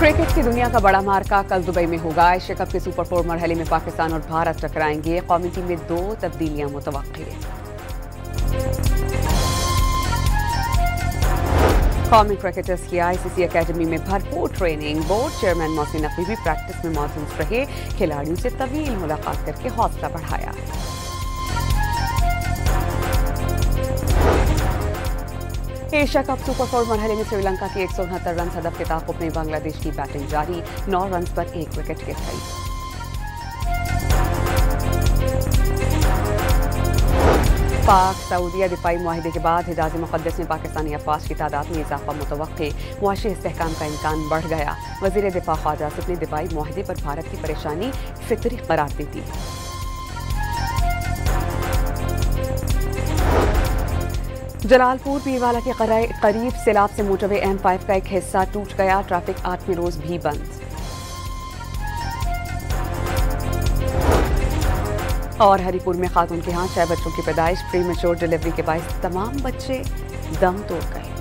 Cricket की दुनिया का बड़ा मार्का कल दुबई में होगा। एशिया कप के सुपर 4 मरहले में पाकिस्तान और भारत टकराएंगे। कौमी टीम में 2 तब्दीलियां मुतवक्की। कौमी क्रिकेटर्स की आईसीसी एकेडमी में भरपूर training. Board chairman Mohsin Naqvi भी प्रैक्टिस में मौजूद रहे। खिलाड़ियों से तवील मुलाकात करके हौसला बढ़ाया। एशिया कप सुपर 4 मरहले में श्रीलंका की 169 रन हदफ के ताक़ुब में बांग्लादेश की बैटिंग जारी। 9 रन पर 1 विकेट गिर गई। पाक सऊदीया दिफाई मुआहिदे के बाद हिजाज मुक़द्दस में पाकिस्तानी अफवाज की तादाद में इजाफा मुतवक्की। मुआशी इस्तेहकाम का इम्कान बढ़ गया। वज़ीर दिफा ख्वाजा आसिफ ने दिफाई मुआहिदे पर भारत की परेशानी फितरी करार दी थी। जलालपुर पीरवाला के करीब सैलाब से मोटरवे M5 का एक हिस्सा टूट गया। ट्रैफिक 8वें रोज भी बंद। और हरिपुर में खातून के यहाँ 6 बच्चों की पैदाइश। प्रीमेच्योर डिलीवरी के बायस तमाम बच्चे दम तोड़ गए।